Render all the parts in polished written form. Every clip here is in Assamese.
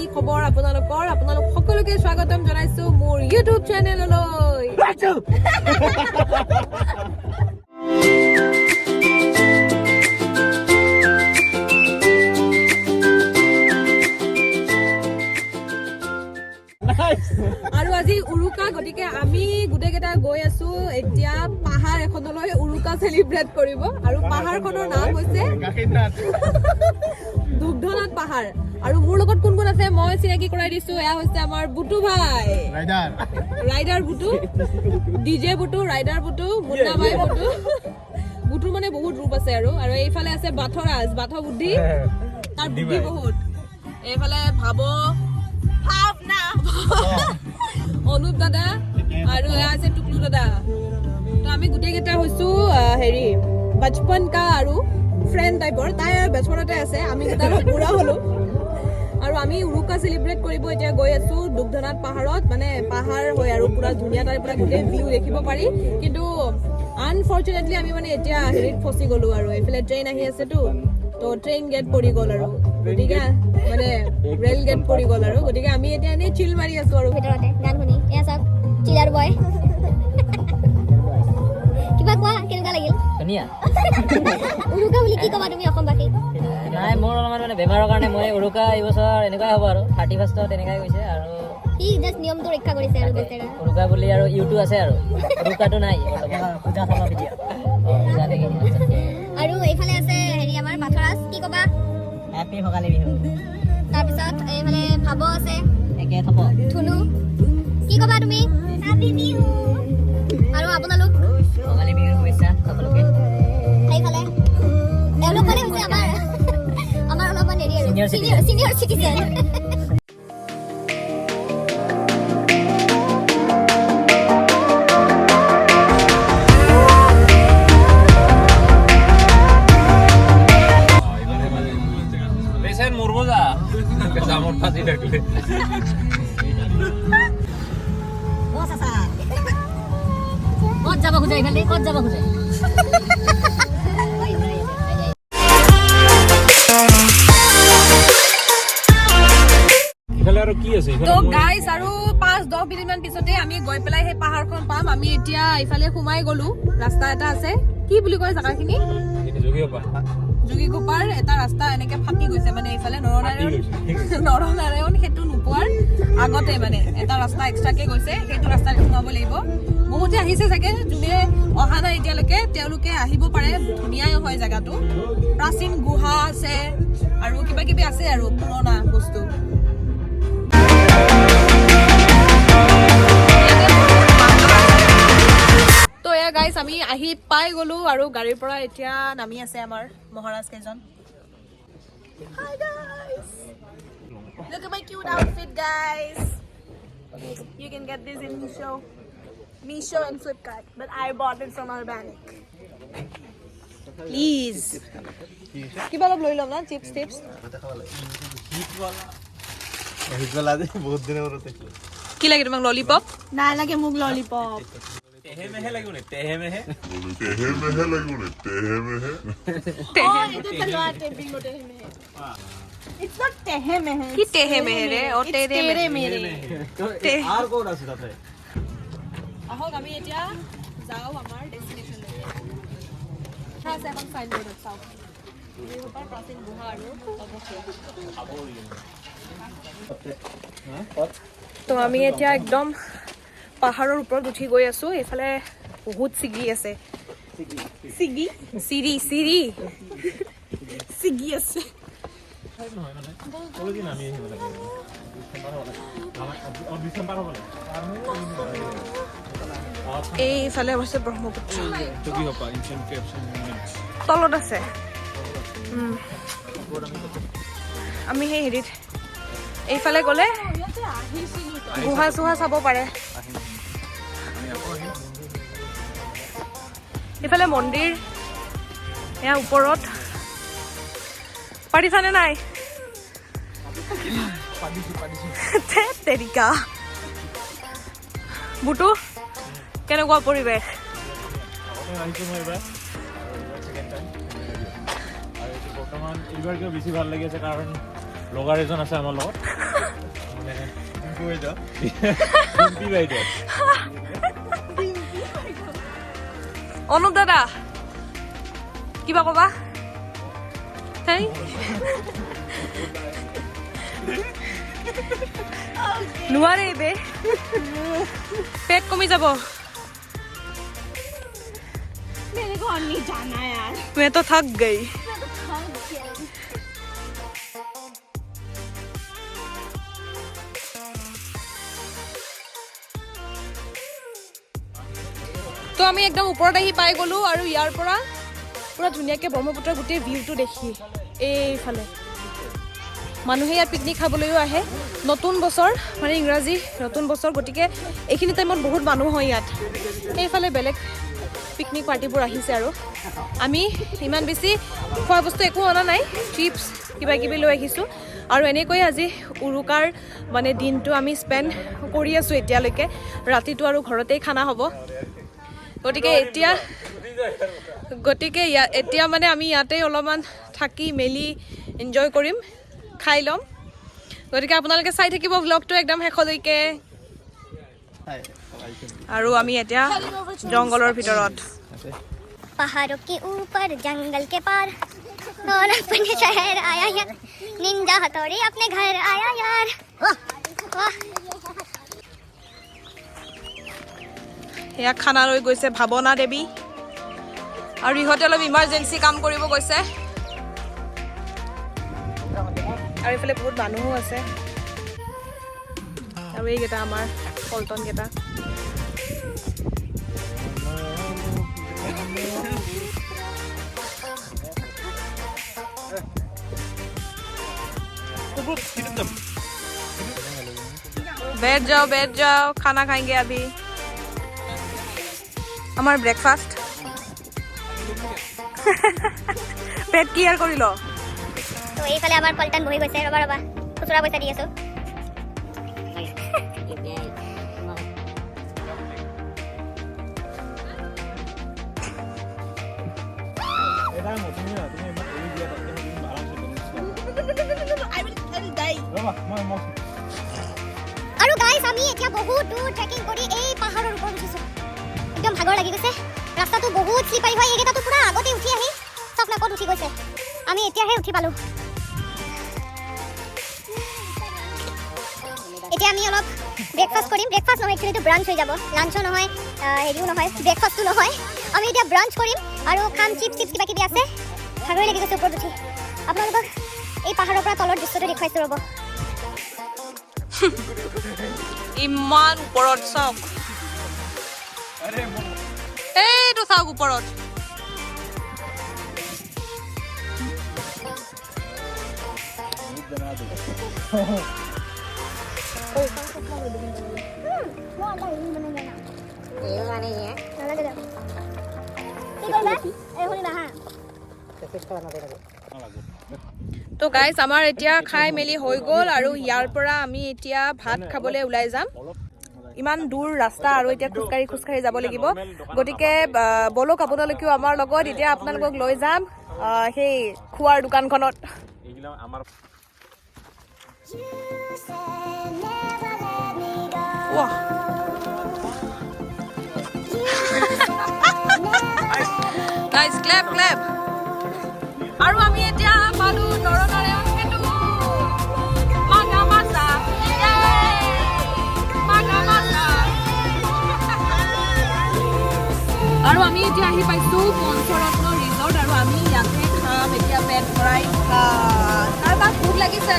কি খবৰ আপোনালোকৰ আপোনালোক সকলোকে স্বাগতম জনাইছো মোৰ ইউটিউব চেনেললৈ আৰু আজি উৰুকা গতিকে আমি গোটেইকেইটা গৈ আছো এতিয়া পাহাৰ এখনলৈ উৰুকা চেলিব্ৰেট কৰিব আৰু পাহাৰখনৰ নাম হৈছে দুগ্ধনাথ পাহাৰ আৰু মোৰ লগত কোন কোন আছে মই চিনাকি কৰাই দিছো এয়া হৈছে আমাৰ বুটু ভাই rider Butu DJ Butu rider Butu Munna ভাই বুটু বুটুৰ মানে বহুত ৰূপ আছে আৰু এইফালে আছে বাথৰাজ বাথ বুদ্ধি তাৰ বুদ্ধি বহুত এইফালে ভাৱনা অনুপ দাদা আৰু এয়া আছে টুকলু দাদা তো আমি গোটেইকেইটা হৈছো হেৰি বচপন কা আৰু ফ্ৰেণ্ড টাইপৰ তাই বেচপনতে আছে আমি কেইটা বুঢ়া হলো আৰু আমি উৰুকা চেলিব্ৰেট কৰিব এতিয়া গৈ আছো দুগ্ধনাথ পাহাৰত মানে পাহাৰ হয় আৰু পুৰা ধুনীয়া তাৰ পৰা গোটেই ভিউ দেখিব পাৰি কিন্তু আনফৰ্চুনেটলি আমি মানে এতিয়া হেৰিত ফচি গলো আৰু এইফালে ট্ৰেইন আহি আছেতো তো ট্ৰেইন গেট পৰি গ'ল আৰু গতিকে মানে ৰেল গেট পৰি গ'ল আৰু গতিকে আমি এতিয়া এনেই চিল মাৰি আছো আৰু ভিতৰতে গান শুনি এয়া চাওক চিলাৰ বয় কিবা কোৱা কেনেকুৱা লাগিল ধুনীয়া উৰুকা বুলি কি ক'বা তুমি অসমবাসী নাই মোৰ অলপমান মানে বেমাৰৰ কাৰণে মই উৰুকা এই বছৰ এনেকুৱাই হ'ব আৰু 31st তেনেকুৱাই গৈছে আৰু কি জাষ্ট নিয়মটো ৰক্ষা কৰিছে আৰু বেচেৰা উৰুকা বুলি আৰু ইউটিউব আছে আৰু উৰুকাটো নাই পূজা চাবা ভিডিঅ' আৰু এইফালে আছে হেৰি আমাৰ বাথৰাজ কি ক'বা হেপী ভোগালী বিহু তাৰপিছত এইফালে ভাব আছে একে থপ ধুনু কি ক'বা তুমি হেপী বিহু আৰু আপোনালোক ভোগালী বিহুৰ শুভেচ্ছা সকলোকে এইফালে এওঁলোক মানে হৈছে আমাৰ অলপমান হেৰি আৰু চিনিয়ৰ চিটিজেন ক'ত যাব খোজে এইফালে ক'ত যাব খোজে তো গাইস আৰু 5-10 মিনিটমান পিছতে আমি গৈ পেলাই সেই পাহাৰখন পাম আমি এতিয়া ইফালে সোমাই গলো ৰাস্তা এটা আছে কি বুলি কয় জাগাখিনি যোগীগোপাৰ এটা ৰাস্তা এনেকে ফাটি গৈছে মানে এইফালে নৰনাৰায়ণ সেইটো নোপোৱাৰ আগতে মানে এটা ৰাস্তা এক্সট্ৰাকে গৈছে সেইটো ৰাস্তাত সোমাব লাগিব বহুতে আহিছে চাগে যোনে অহা নাই এতিয়ালৈকে তেওঁলোকে আহিব পাৰে ধুনীয়াই হয় জেগাটো প্ৰাচীন গুহা আছে আৰু কিবা কিবি আছে আৰু পুৰণা বস্তু তো এয়া গাইজ আমি আহি পাই গলো আৰু গাড়ীৰ পৰা এতিয়া নামি আছে আমাৰ মহাৰাজ কেইজন Hi guys look at my cute outfit guys you can get this in Meesho and Flipkart but I bought it from Organic please কিবা অলপ লৈ ল'ম না চিপছ টিপছ কি লাগে তোমাক ললিপপ নালাগে মোক lollipop tehe mehe lagune tehe mehe oh eto talwar taping lo tehe mehe it's not tehe mehe ki tehe mehe re o tere mere aar kon ase tate ahok ami etia jao amar destination le thase এখন ফাইন বোর্ড চাও এই ওপৰ প্ৰাচীন গুহা আৰু তো আমি এতিয়া একদম পাহাৰৰ ওপৰত উঠি গৈ আছো এইফালে বহুত চিগি আছে চিগি আছে এইফালে আছে ব্ৰহ্মপুত্ৰ তলত আছে আমি সেই হেৰিত এইফালে গ'লে গুহা চুহা চাব পাৰে এইফালে মন্দিৰ এয়া ওপৰত পাৰিছানে নাই তেৰিকা বুটু কেনেকুৱা পৰিৱেশ বৰ্তমান এইবাৰ কিয় বেছি ভাল লাগি আছে কাৰণ ব্লগাৰ এজন আছে আমাৰ লগত অনুপ দাদা কিবা কবা হেই নোৱাৰে বে পেট কমি যাব मेरे को और नहीं जाना यार मैं तो थक गई তো আমি একদম ওপৰত আহি পাই গলো আৰু ইয়াৰ পৰা পুৰা ধুনীয়াকৈ ব্ৰহ্মপুত্ৰৰ গোটেই ভিউটো দেখি এইফালে মানুহে ইয়াত পিকনিক খাবলৈও আহে নতুন বছৰ মানে ইংৰাজী নতুন বছৰ গতিকে এইখিনি টাইমত বহুত মানুহ হয় ইয়াত এইফালে বেলেগ পিকনিক পাৰ্টিবোৰ আহিছে আৰু আমি ইমান বেছি খোৱা বস্তু একো অনা নাই চিপছ কিবা কিবি লৈ আহিছোঁ আৰু এনেকৈ আজি উৰুকাৰ মানে দিনটো আমি স্পেণ্ড কৰি আছোঁ এতিয়ালৈকে ৰাতিটো আৰু ঘৰতেই খানা হ'ব গতিকে এতিয়া মানে আমি ইয়াতে অলপমান থাকি মেলি এনজয় কৰিম খাই ল'ম গতিকে আপোনালোকে চাই থাকিব ব্লগটো একদম শেষলৈকে আৰু আমি এতিয়া জংগলৰ ভিতৰত पहाड़ों के ऊपर जंगल के पार और अपने शहर आया यार निंजा हथौड़ी अपने घर आया यार वाह এয়া খানা লৈ গৈছে ভাৱনা দেৱী আৰু ইহঁতে অলপ ইমাৰ্জেঞ্চি কাম কৰিব গৈছে আৰু এইফালে বহুত মানুহো আছে আৰু এইকেইটা আমাৰ পল্টনকেইটা बैठ जाओ खाना खाएंगे अभी हमारा ब्रेकफास्ट पेट क्लियर कर लो तो এইফালে আমাৰ পল্টন বহি গৈছে ৰবা ৰবা খুচুৰা পইচা দি আছো আৰু গাইস আমি এতিয়া বহুত দূৰ ট্ৰেকিং কৰি এই পাহাৰৰ ওপৰত উঠিছো একদম ভাগৰ লাগি গৈছে ৰাস্তাটো বহুত স্লিপাৰী হয় এইকেইটাটো পুৰা আগতে উঠি আহি চব নাকত উঠি গৈছে আমি এতিয়াহে উঠি পালো এতিয়া আমি অলপ ব্ৰেকফাষ্ট কৰিম ব্ৰেকফাষ্ট নহয় একচুৱেলি ব্ৰাঞ্চ হৈ যাব লাঞ্চো নহয় হেৰিও নহয় ব্ৰেকফাষ্টটো নহয় আমি এতিয়া ব্ৰাঞ্চ কৰিম আৰু খাম চিপছ কিবা কিবি আছে ভাগৰ লাগি গৈছে ওপৰত উঠি আপোনালোকক এই পাহাৰৰ পৰা তলৰ দৃশ্যটো দেখুৱাইছো ৰ'ব ইমান ওপৰত চাওক এইটো চাওক ওপৰত তো গাইস আমাৰ এতিয়া খাই মেলি হৈ গ'ল আৰু ইয়াৰ পৰা আমি এতিয়া ভাত খাবলৈ ওলাই যাম ইমান দূৰ ৰাস্তা আৰু এতিয়া খোজকাঢ়ি যাব লাগিব গতিকে বলক আপোনালোকেও আমাৰ লগত এতিয়া আপোনালোকক লৈ যাম সেই খোৱাৰ দোকানখনত Guys, clap. আৰু আমি এতিয়া পালো নৰনাৰায়ণ সেতু মাগামাছা আৰু আমি এতিয়া আহি পাইছো পঞ্চৰত্ন ৰিজৰ্ট আৰু আমি ইয়াতে খাম এতিয়া পেট ভৰাই কাৰোবাক ভোক লাগিছে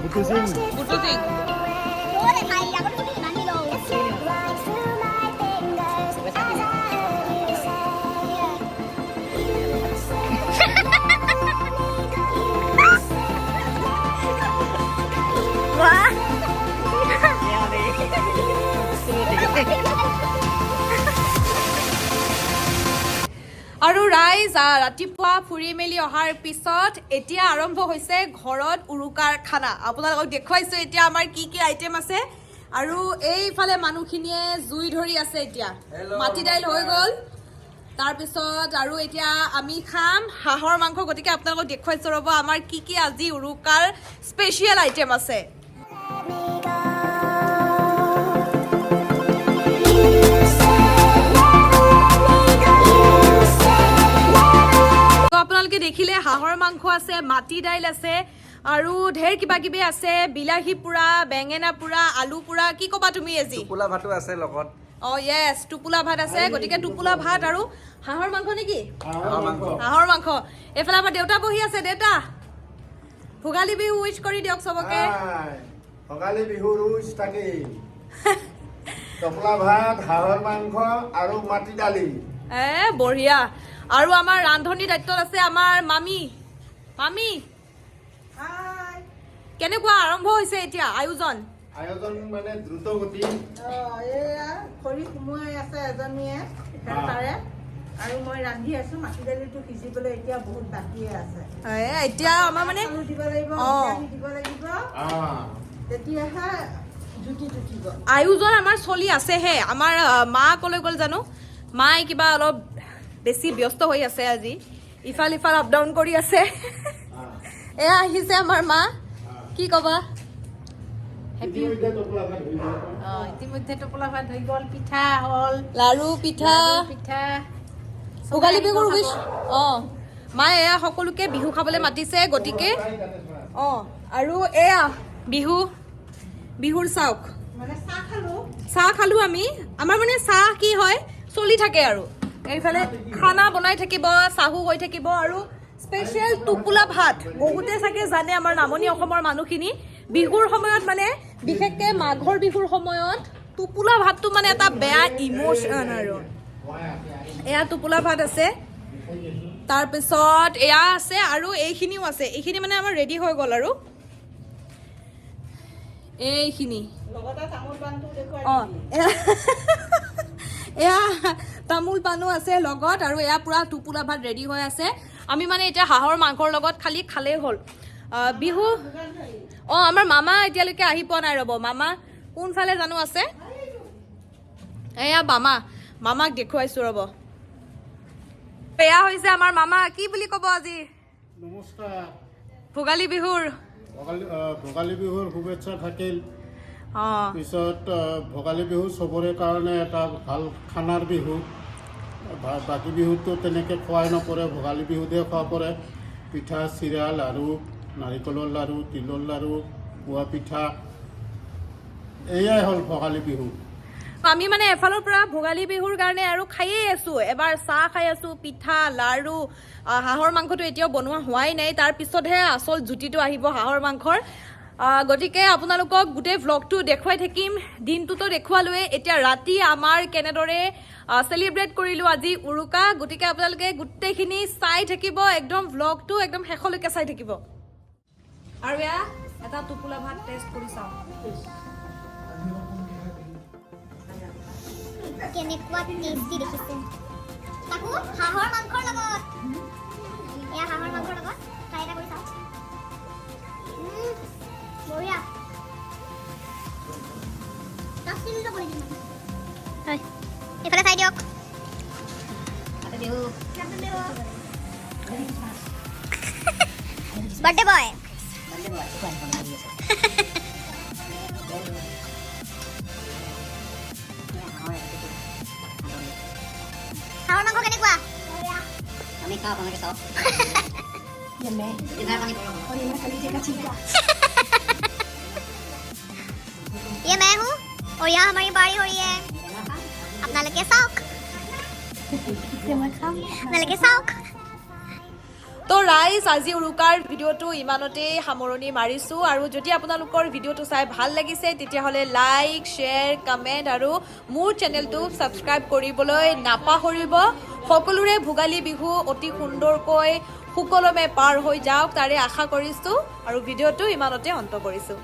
Butu Singh. আৰু ৰাইজ ৰাতিপুৱা ফুৰি মেলি অহাৰ পিছত এতিয়া আৰম্ভ হৈছে ঘৰত উৰুকাৰ খানা আপোনালোকক দেখুৱাইছো এতিয়া আমাৰ কি কি আইটেম আছে আৰু এইফালে মানুহখিনিয়ে জুই ধৰি আছে এতিয়া মাটি দাইল হৈ গ'ল তাৰ পিছত আৰু এতিয়া আমি খাম হাঁহৰ মাংস গতিকে আপোনালোকক দেখুৱাইছো ৰ'ব আমাৰ কি কি আজি উৰুকাৰ স্পেচিয়েল আইটেম আছে আপোনালোকে দেখিলে হাঁহৰ মাংস আছে মাটি দাইল আছে আৰু ঢেৰ কিবা কিবি আছে বিলাহী পুৰা বেঙেনা পুৰা আলু পুৰা কি কবা তুমি আজি টোপোলা ভাতো আছে লগত ইয়েছ টোপোলা ভাত আছে গতিকে টোপোলা ভাত আৰু হাঁহৰ মাংস নেকি হাঁহৰ মাংস এফালে আমাৰ দেউতা বহি আছে দেউতা ভোগালী বিহু উইচ কৰি দিয়ক চবকে ভোগালী বিহুৰ উইচ থাকে টোপোলা ভাত হাঁহৰ মাংস আৰু মাটি দালি বঢ়িয়া আৰু আমাৰ ৰান্ধনী দায়িত্বত আছে আমাৰ মামি মামি কেনেকুৱা আৰম্ভ হৈছে এতিয়া আয়োজন মানে দ্ৰুত গতি এয়া খৰি সোমোৱাই আছে এজনীয়ে তাৰে আৰু মই ৰান্ধি আছো মাটি দালিটো সিজিবলৈ এতিয়া বহুত বাকীয়ে আছে এতিয়া আমাৰ মানে আলু দিব লাগিব বিলাহী দিব লাগিব তেতিয়াহে জুতিত উঠিব আয়োজন আমাৰ চলি আছেহে আমাৰ মা কলৈ গ'ল জানো মাই কিবা অলপ বেছি ব্যস্ত হৈ আছে আজি ইফাল ইফাল আপ ডাউন কৰি আছে এয়া আহিছে আমাৰ মা কি কবা ইতিমধ্যে টোপোলা ভাত হৈ গ'ল পিঠা হ'ল লাৰু পিঠা পিঠা ভোগালী বিহুৰ উইচ মায়ে এয়া সকলোকে বিহু খাবলৈ মাতিছে গতিকে আৰু এয়া বিহুৰ চাওক মানে চাহ খালো আমি আমাৰ মানে চাহ কি হয় চলি থাকে আৰু এইফালে খানা বনাই থাকিব চাহু হৈ থাকিব আৰু স্পেচিয়েল টোপোলা ভাত বহুতে চাগে জানে আমাৰ নামনি অসমৰ মানুহখিনি বিহুৰ সময়ত মানে বিশেষকৈ মাঘৰ বিহুৰ সময়ত টোপোলা ভাতটো মানে এটা বেয়া ইমোশ্যন আৰু এয়া টোপোলা ভাত আছে তাৰপিছত এয়া আছে আৰু এইখিনিও আছে এইখিনি মানে আমাৰ ৰেডি হৈ গ'ল আৰু এইখিনি এয়া তামোল পানো আছে লগত আৰু এয়া পুৰা টোপোলা ভাত ৰেডি হৈ আছে আমি মানে এতিয়া হাঁহৰ মাংসৰ লগত খালি খালেই হ'ল বিহু আমাৰ মামা এতিয়ালৈকে আহি পোৱা নাই ৰ'ব মামা কোনফালে জানো আছে এয়া মামাক দেখুৱাইছো ৰ'ব এয়া হৈছে আমাৰ মামা কি বুলি ক'ব আজি নমস্কাৰ ভোগালী বিহুৰ শুভেচ্ছা থাকিল পিছত ভোগালী বিহু চবৰে কাৰণে এটা ভাল খানাৰ বিহু বাকী বিহুতো তেনেকৈ খোৱাই নপৰে ভোগালী বিহুতে খোৱা পৰে পিঠা চিৰা লাৰু নাৰিকলৰ লাৰু তিলৰ লাৰু পোৱা পিঠা এয়াই হ'ল ভোগালী বিহু আমি মানে এফালৰ পৰা ভোগালী বিহুৰ কাৰণে আৰু খাইয়ে আছো এবাৰ চাহ খাই আছো পিঠা লাৰু হাঁহৰ মাংসটো এতিয়াও বনোৱা হোৱাই নাই তাৰ পিছতহে আচল জুতিটো আহিব হাঁহৰ মাংসৰ গতিকে আপোনালোকক গোটেই ভ্লগটো দেখুৱাই থাকিম দিনটোতো দেখুৱালোৱে এতিয়া ৰাতি আমাৰ কেনেদৰে চেলিব্ৰেট কৰিলো আজি উৰুকা গতিকে আপোনালোকে গোটেইখিনি চাই থাকিব একদম ভ্লগটো একদম শেষলৈকে চাই থাকিব আৰু এয়া এটা টোপোলা ভাত টেষ্ট কৰি চাওঁ কেনেকুৱা টেষ্টি দেখিছে তাকো হাঁহৰ মাংসৰ লগত এয়া হাঁহৰ মাংসৰ লগত ট্ৰাই এটা কৰি চাওঁ বঢ়িয়া এইফালে চাই দিয়ক বাৰ্থডে বয় হাঁহৰ মাংস কেনেকুৱা আমি খাওঁ আপোনালোকে চাওক ये मैं हूँ और यहाँ हमारी बारी हो रही है আপোনালোকে চাওক তো ৰাইজ আজি উৰুকাৰ ভিডিঅ'টো ইমানতেই সামৰণি মাৰিছোঁ আৰু যদি আপোনালোকৰ ভিডিঅ'টো চাই ভাল লাগিছে তেতিয়াহ'লে লাইক শ্বেয়াৰ কমেণ্ট আৰু মোৰ চেনেলটো ছাবস্ক্ৰাইব কৰিবলৈ নাপাহৰিব সকলোৰে ভোগালী বিহু অতি সুন্দৰকৈ সুকলমে পাৰ হৈ যাওক তাৰে আশা কৰিছোঁ আৰু ভিডিঅ'টো ইমানতে অন্ত কৰিছোঁ